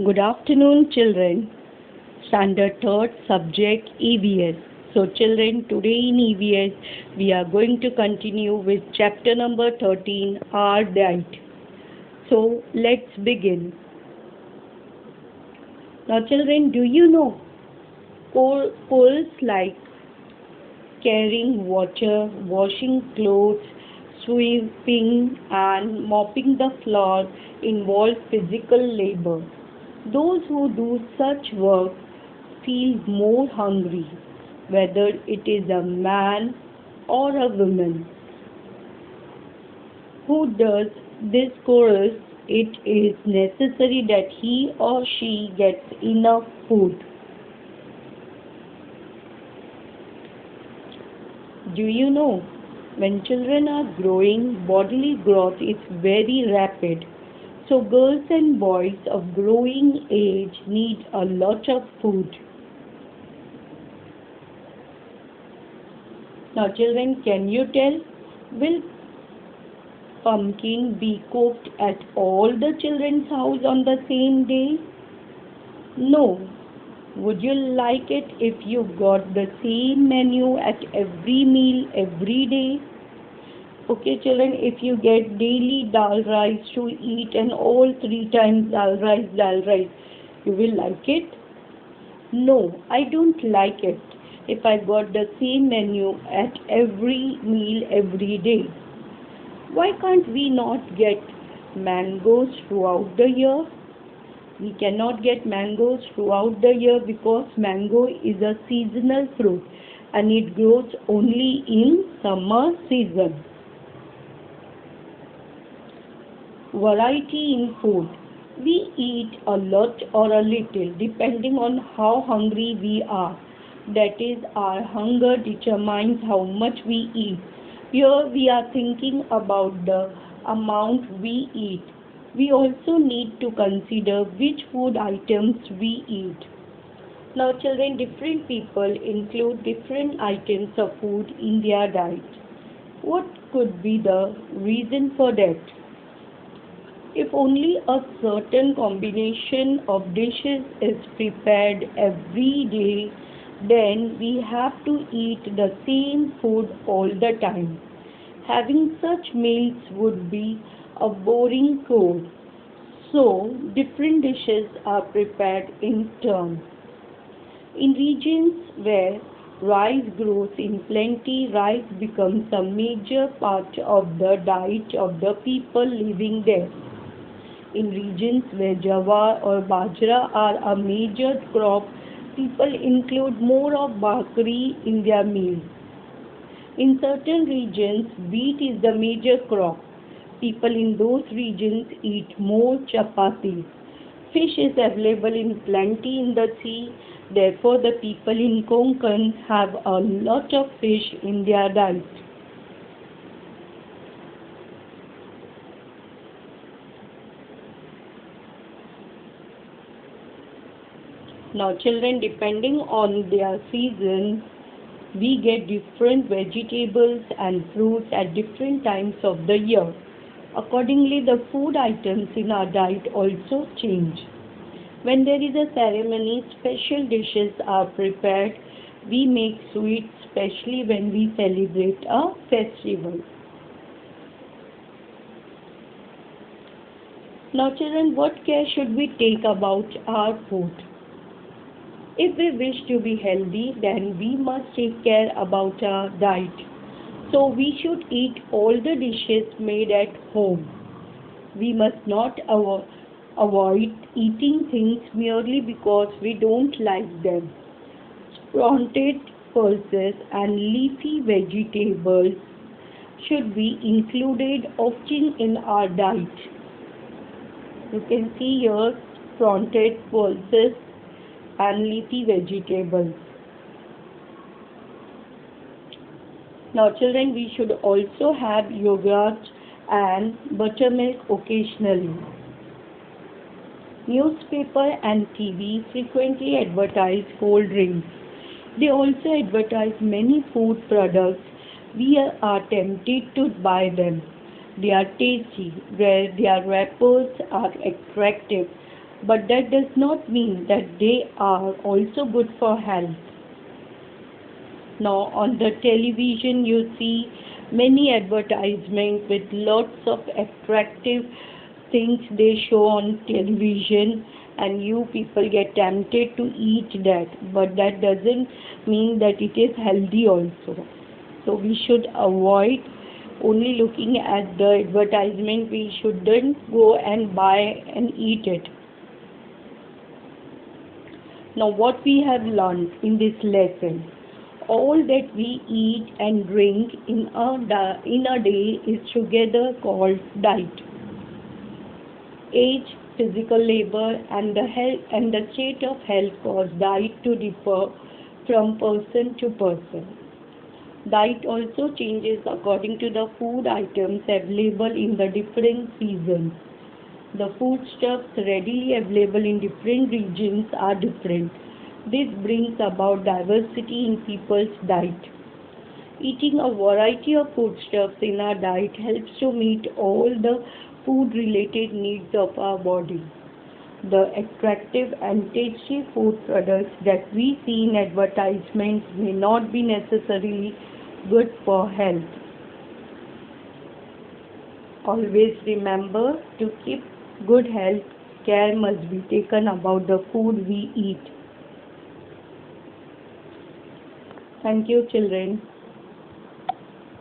Good afternoon, children. Standard third subject EVS. So, children, today in EVS we are going to continue with chapter number 13, our diet. So, let's begin. Now, children, do you know chores like carrying water, washing clothes, sweeping, and mopping the floor involve physical labor? Those who do such work feel more hungry, whether it is a man or a woman who does this chores. It is necessary that he or she gets enough food. Do you know, when children are growing, bodily growth is very rapid. So girls and boys of growing age need a lot of food. Now children, can you tell, will pumpkin be cooked at all the children's house on the same day? No. Would you like it if you got the same menu at every meal every day? Okay, children, if you get daily dal rice to eat and all 3 times dal rice, you will like it? No, I don't like it if I got the same menu at every meal every day. Why can't we not get mangoes throughout the year? We cannot get mangoes throughout the year because mango is a seasonal fruit and it grows only in summer season. Variety in food. We eat a lot or a little depending on how hungry we are. That is, our hunger determines how much we eat. Here we are thinking about the amount we eat. We also need to consider which food items we eat. Now children, different people include different items of food in their diet. What could be the reason for that? If only a certain combination of dishes is prepared every day, then we have to eat the same food all the time. Having such meals would be a boring chore. So, different dishes are prepared in turn. In regions where rice grows in plenty, rice becomes a major part of the diet of the people living there. In regions where jawar or bajra are a major crop, people include more of bakri in their meals. In certain regions, wheat is the major crop. People in those regions eat more chapatis. Fish is available in plenty in the sea. Therefore, the people in Konkan have a lot of fish in their diet. Now children, depending on their season, we get different vegetables and fruits at different times of the year. Accordingly, the food items in our diet also change. When there is a ceremony, special dishes are prepared. We make sweets especially when we celebrate a festival. Now children, what care should we take about our food? If we wish to be healthy, then we must take care about our diet. So we should eat all the dishes made at home. We must not avoid eating things merely because we don't like them. Sprouted pulses and leafy vegetables should be included often in our diet. You can see here sprouted pulses and leafy vegetables. Now children, we should also have yogurt and buttermilk occasionally. Newspaper and TV frequently advertise cold drinks. They also advertise many food products. We are tempted to buy them. They are tasty, where their wrappers are attractive, but that does not mean that they are also good for health. Now, on the television, you see many advertisements with lots of attractive things they show on television, and you people get tempted to eat that, but that doesn't mean that it is healthy also. So, we should avoid only looking at the advertisement. We shouldn't go and buy and eat it. Now, what we have learned in this lesson, all that we eat and drink in a day is together called diet. Age, physical labor, and the health and the state of health cause diet to differ from person to person. Diet also changes according to the food items available in the different seasons. The foodstuffs readily available in different regions are different. This brings about diversity in people's diet. Eating a variety of foodstuffs in our diet helps to meet all the food-related needs of our body. The attractive and tasty food products that we see in advertisements may not be necessarily good for health. Always remember to keep good health. Care must be taken about the food we eat. Thank you, children.